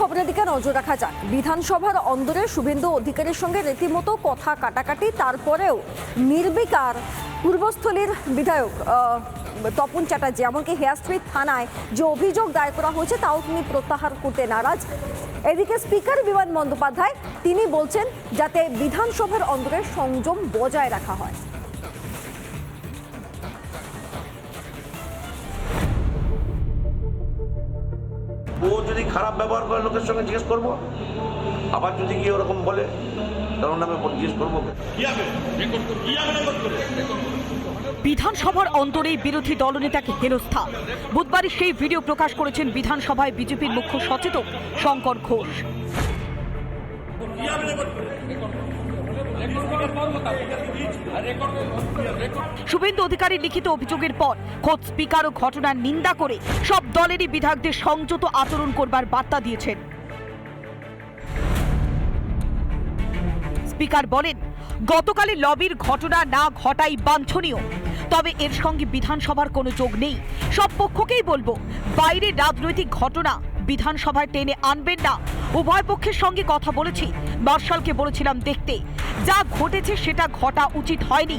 খবরের দিকে নজর রাখা যাক। বিধানসভার অন্দরে শুভেন্দু অধিকারীর সঙ্গে রীতিমতো কথা কাটাকাটি, তারপরেও নির্বিকার পূর্বস্থলীর বিধায়ক তপন চ্যাটার্জি। এমনকি হেয়ার স্ট্রিট থানায় যে অভিযোগ দায়ের করা হয়েছে তাও তিনি প্রত্যাহার করতে নারাজ। এদিকে স্পিকার বিমান বন্দ্যোপাধ্যায় তিনি বলছেন যাতে বিধানসভার অন্দরে সংযম বজায় রাখা হয়। ও যদি খারাপ ব্যবহার করে লোকের সঙ্গে জিজ্ঞেস করবো, আবার যদি কি ওরকম বলে তখন আমি জিজ্ঞেস করবো। বিধানসভার অন্তরে বিরোধী দলনেতাকে হেনস্থা। বুধবার সেই ভিডিও প্রকাশ করেছেন বিধানসভায় বিজেপির মুখ্য সচেতক শঙ্কর ঘোষ। শুভেন্দু অধিকারীর লিখিত অভিযোগের পর খোদ স্পিকারও ঘটনার নিন্দা করে সব দলেরই বিধায়কদের সংযত আচরণ করবার বার্তা দিয়েছেন। স্পিকার বলেন, গতকালের লবির ঘটনা না ঘটাই বাঞ্ছনীয়, তবে এর সঙ্গে বিধানসভার কোনো যোগ নেই। সব পক্ষকেই বলবো, বাইরে রাজনৈতিক ঘটনা বিধানসভায় টেনে আনবেন না। উভয় পক্ষের সঙ্গে কথা বলেছি, মার্শালকে বলেছিলাম দেখতে, যা ঘটেছে সেটা ঘটা উচিত হয়নি।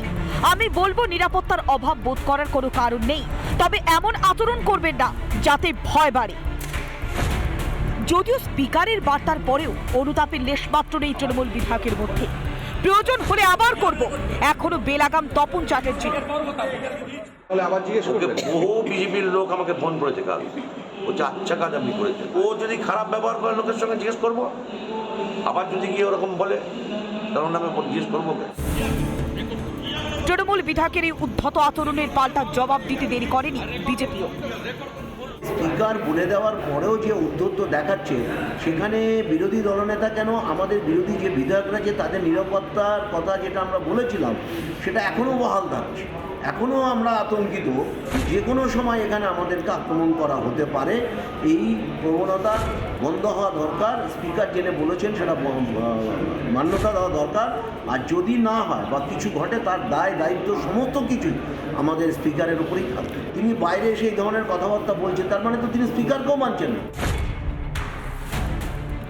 আমি বলবো নিরাপত্তার অভাব বোধ করার কোনো কারণ নেই, তবে এমন আচরণ করবেন না যাতে ভয় বাড়ে। যদিও স্পিকারের বার্তার পরেও অনুতাপের লেশমাত্র নেই তৃণমূল বিধায়কের মধ্যে। প্রয়োজন হলে আবার করব, এখনো বেলাগাম তপন চ্যাটার্জি। বহু বিজেপির লোক আমাকে ফোন করেছে কাল, ও যে আচ্ছা কাজ আপনি করেছেন। ও যদি খারাপ ব্যবহার করে লোকের সঙ্গে জিজ্ঞেস করবো, আবার যদি কি ওরকম বলে তখন আমি জিজ্ঞেস করবো। তৃণমূল বিধায়কের এই উদ্ধত আচরণের পাল্টা জবাব দিতে দেরি করেনি বিজেপিও। স্পিকার বলে দেওয়ার পরেও যে উদ্ধত দেখাচ্ছে, সেখানে বিরোধী দলনেতা কেন আমাদের বিরোধী যে বিধায়করা যে তাদের নিরাপত্তার কথা যেটা আমরা বলেছিলাম সেটা এখনও বহাল থাকছে। এখনও আমরা আতঙ্কিত, যে কোনো সময় এখানে আমাদেরকে আক্রমণ করা হতে পারে। এই প্রবণতা বন্ধ হওয়া দরকার। স্পিকার জেনে বলেছেন সেটা মান্যতা দেওয়া দরকার। আর যদি না হয় বা কিছু ঘটে, তার দায় দায়িত্ব সমস্ত কিছুই আমাদের স্পিকারের উপরেই থাকবে। তিনি বাইরে এসে এই ধরনের কথাবার্তা বলছেন, তার মানে তো তিনি স্পিকারকেও মানছেন না।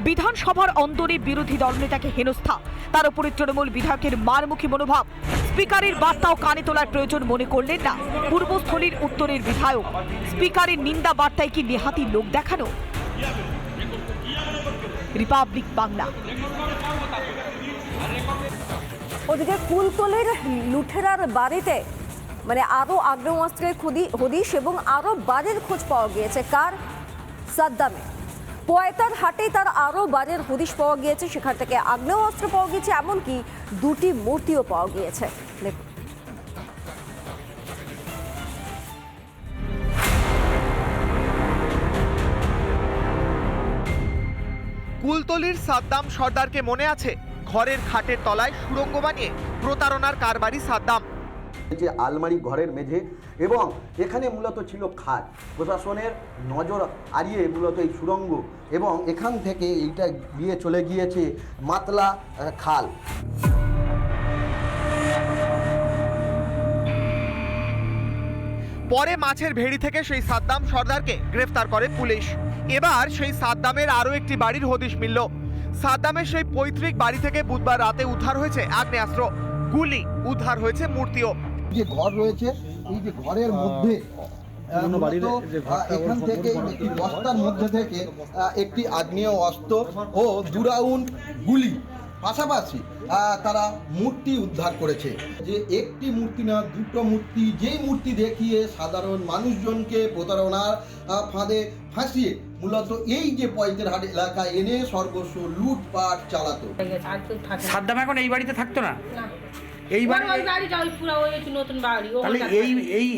বিধানসভার অন্তরে বিরোধী দলনেতাকে হেনস্থা, তার উপরে তৃণমূল বিধায়কের মারমুখী মনোভাব। স্পিকারের বার্তাও কানে তোলার প্রয়োজন মনে করলেন না পূর্বস্থলীর উত্তরের বিধায়ক। স্পিকারের নিন্দা বার্তায় কি নেহাতি লোক দেখানো? রিপাবলিক বাংলা। ওদিকে কুলতলির লুঠেরার বাড়িতে আরো আগ্নেয়াস্ত্রের হদিশ এবং আরো বাড়ির খোঁজ পাওয়া গিয়েছে। কার? সাদ্দামে। পয়তার হাটে তার আরো বাড়ির হদিশ পাওয়া গিয়েছে, সেখান থেকে আগ্নেয়াস্ত্র পাওয়া গিয়েছে, এমনকি দুটি মূর্তিও পাওয়া গিয়েছে। দেখুন। কুলতলির সাদ্দাম সর্দারকে মনে আছে? ঘরের খাটের তলায় সুড়ঙ্গ বানিয়ে প্রতারণার কারবারি সাদ্দাম। যে আলমারি, ঘরের মেঝে এবং এখানে মূলত ছিল খাট। প্রশাসনের নজর এড়িয়ে মূলত এই সুড়ঙ্গ এবং এখান থেকে এইটা গিয়ে চলে গিয়েছে মাতলা খাল। পরে মাছের ভেড়ি থেকে সেই সাদ্দাম সর্দারকে গ্রেফতার করে পুলিশ। এবার সেই সাদ্দামের আরও একটি বাড়ির হদিশ মিলল। সাদ্দামের সেই পৈতৃক বাড়ি থেকে বুধবার রাতে উদ্ধার হয়েছে আগ্নেয়াস্ত্র, গুলি, উদ্ধার হয়েছে মূর্তিও। যে ঘর রয়েছে, এই যে ঘরের মধ্যে এখান থেকে একটি বস্তার মধ্যে থেকে একটি আগ্নেয় অস্ত্র ও 2 রাউন্ড গুলি, পাশাপাশি তারা মূর্তি উদ্ধার করেছে। যে একটি মূর্তি না, 2টো মূর্তি, যেই মূর্তি দেখিয়ে সাধারণ মানুষজনকে প্রতারণার ফাঁদে ফাঁসিয়ে মূলত এই যে পয়তেরহাট এলাকায় এনে সর্বস্ব লুটপাট চালাতো। সাদ্দাম এখন এই বাড়িতে থাকতো না? এই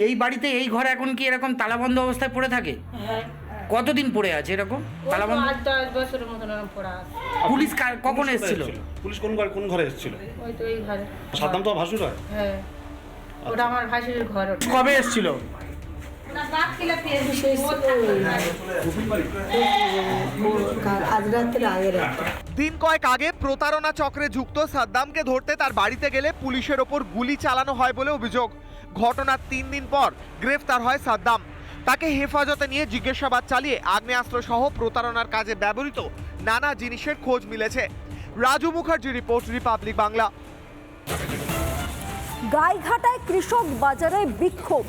এই বাড়িতে এই ঘরে এখন কি এরকম তালাবন্ধ অবস্থায় পড়ে থাকে? কতদিন পড়ে আছে এরকম তালাবন্ধ? 8-10 বছরের মতন পড়ে আছে। পুলিশ কখন এসেছিল? পুলিশ কোন ঘরে এসেছিল? ওই তো এই ঘরে। সাদ্দাম তো ভাসুর হয়। হ্যাঁ, ওটা আমার ভাসুরের ঘর। কবে এসেছিল? দিন কয়েক আগে প্রতারণা চক্রে যুক্ত সাদ্দামকে ধরতে তার বাড়িতে গেলে পুলিশের ওপর গুলি চালানো হয় বলে অভিযোগ। ঘটনার 3 দিন পর গ্রেফতার হয় সাদ্দাম। তাকে হেফাজতে নিয়ে জিজ্ঞাসাবাদ চালিয়ে আগ্নেয়াস্ত্র সহ প্রতারণার কাজে ব্যবহৃত নানা জিনিসের খোঁজ মিলেছে। Raju Mukherjee report, Republic Bangla. গাইঘাটায় কৃষক বাজারে বিক্ষোভ,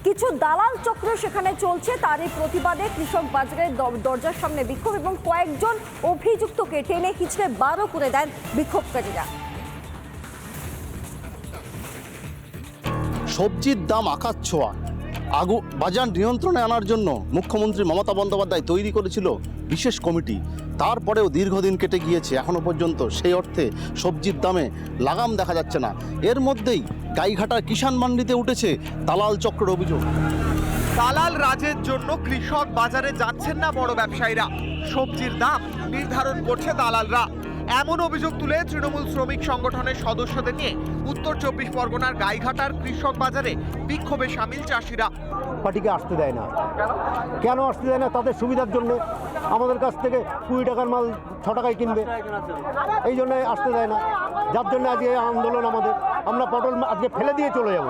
কিছু দালাল চক্র সেখানে চলছে, তারই প্রতিবাদে কৃষক বাজারের দরজার সামনে বিক্ষোভ এবং কয়েকজন অভিযুক্তকে টেনে হিচড়ে বারো করে দেন বিক্ষোভকারীরা। সবজির দাম আকাশ ছোঁয়া, বাজার নিয়ন্ত্রণে আনার জন্য মুখ্যমন্ত্রী মমতা বন্দ্যোপাধ্যায় তৈরি করেছিল বিশেষ কমিটি। তারপরেও দীর্ঘদিন কেটে গিয়েছে, এখনো পর্যন্ত সেই অর্থে সবজির দামে লাগাম দেখা যাচ্ছে না। এর মধ্যেই গাইঘাটার কিষাণ মান্ডিতে উঠেছে দালাল চক্রের অভিযোগ। দালাল রাজের জন্য কৃষক বাজারে যাচ্ছেন না বড় ব্যবসায়ীরা, সবজির দাম নির্ধারণ করছে দালালরা। এমন অভিযোগ তুলে তৃণমূল শ্রমিক সংগঠনের সদস্যদের নিয়ে উত্তর 24 পরগনার গাইঘাটার কৃষক বাজারে বিক্ষোভে সামিল চাষিরা। পার্টিকে আসতে দেয় না, কেন আসতে দেয় না? তাদের সুবিধার জন্য আমাদের কাছ থেকে 20 টাকার মাল 6 টাকায় কিনবে, এই জন্য আসতে দেয় না। যার জন্য আজকে আন্দোলন আমাদের। আমরা পটল আজকে ফেলে দিয়ে চলে যাব,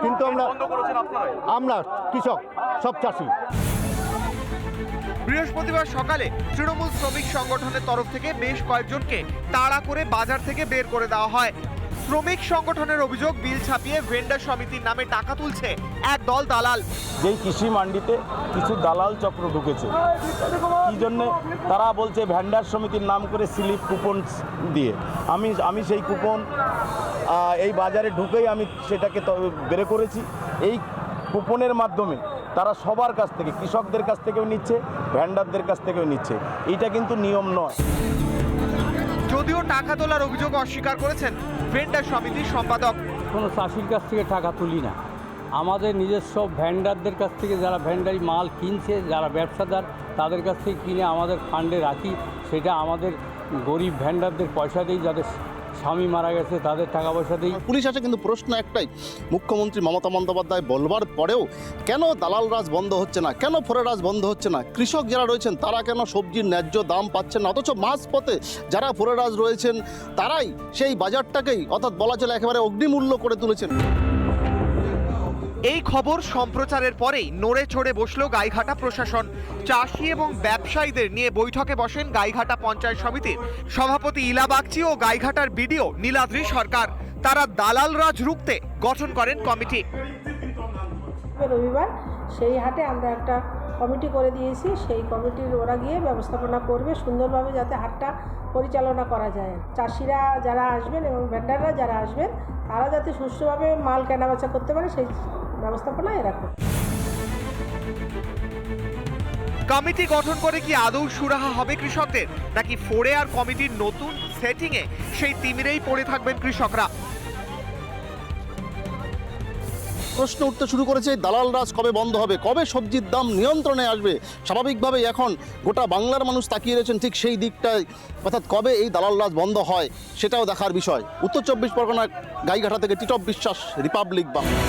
কিন্তু আমরা কৃষক, সব চাষি। বৃহস্পতিবার সকালে তৃণমূল শ্রমিক সংগঠনের তরফ থেকে বেশ কয়েকজনকে তাড়া করে বাজার থেকে বের করে দেওয়া হয়। শ্রমিক সংগঠনের অভিযোগ, বিল ছাপিয়ে ভেন্ডার সমিতির নামে টাকা তুলছে এক দল দালাল। যেই কৃষি মান্ডিতে কিছু দালাল চক্র ঢুকেছে, কি জন্য তারা বলছে ভেন্ডার সমিতির নাম করে স্লিপ কুপন দিয়ে। আমি সেই কুপন এই বাজারে ঢুকেই আমি সেটাকে বের করেছি। এই কুপনের মাধ্যমে তারা সবার কাছ থেকে, কৃষকদের কাছ থেকেও নিচ্ছে, ভেন্ডারদের কাছ থেকেও নিচ্ছে। এইটা কিন্তু নিয়ম নয়। যদিও টাকা তোলার অভিযোগ অস্বীকার করেছেন ভেন্ডার সমিতির সম্পাদক। কোনো চাষির কাছ থেকে টাকা তুলি না, আমাদের নিজস্ব ভেন্ডারদের কাছ থেকে, যারা ভেন্ডারি মাল কিনছে, যারা ব্যবসাদার, তাদের কাছ থেকে কিনে আমাদের ফান্ডে রাখি। সেটা আমাদের গরিব ভেন্ডারদের পয়সা দিই, যাদের স্বামী মারা গেছে তাদের টাকা পয়সা দিই। পুলিশ আছে, কিন্তু প্রশ্ন একটাই, মুখ্যমন্ত্রী মমতা বন্দ্যোপাধ্যায় বলবার পরেও কেন দালাল রাজ বন্ধ হচ্ছে না, কেন ফোরেরাজ বন্ধ হচ্ছে না? কৃষক যারা রয়েছেন তারা কেন সবজির ন্যায্য দাম পাচ্ছেন না? অথচ মাঝপথে যারা ফোরেরাজ রয়েছেন তারাই সেই বাজারটাকেই, অর্থাৎ বলা চলে একেবারে অগ্নিমূল্য করে তুলেছেন। এই খবর সম্প্রচারের পরেই নড়ে চড়ে বসলো গাইঘাটা প্রশাসন। চাষি এবং ব্যবসায়ীদের নিয়ে বৈঠকে বসেন গাইঘাটা পঞ্চায়েত সমিতির সভাপতি ইলা বাগচি ও গাইঘাটার বিডিও নীলাদ্রি সরকার। তারা দালাল রাজ রুখতে গঠন করেন কমিটি। রবিবার সেই হাটে আমরা একটা কমিটি করে দিয়েছি, সেই কমিটির ওরা গিয়ে ব্যবস্থাপনা করবে সুন্দরভাবে, যাতে হাটটা পরিচালনা করা যায়। চাষিরা যারা আসবেন এবং ভেন্ডাররা যারা আসবেন তারা যাতে সুষ্ঠুভাবে মাল কেনাবেচা করতে পারে, সেই ব্যবস্থাপনা এরা করবে। কমিটি গঠন করে কি আদৌ সুরাহা হবে কৃষকদের, নাকি ফোরে আর কমিটির নতুন সেটিংয়ে সেই তিমিরেই পড়ে থাকবেন কৃষকরা? প্রশ্ন উঠতে শুরু করেছে, দালাল রাজ কবে বন্ধ হবে, কবে সবজির দাম নিয়ন্ত্রণে আসবে? স্বাভাবিকভাবেই এখন গোটা বাংলার মানুষ তাকিয়ে রয়েছেন ঠিক সেই দিকটায়, অর্থাৎ কবে এই দালাল রাজ বন্ধ হয় সেটাও দেখার বিষয়। উত্তর 24 পরগনার গাইঘাটা থেকে টিটপ বিশ্বাস, রিপাবলিক বাংলা।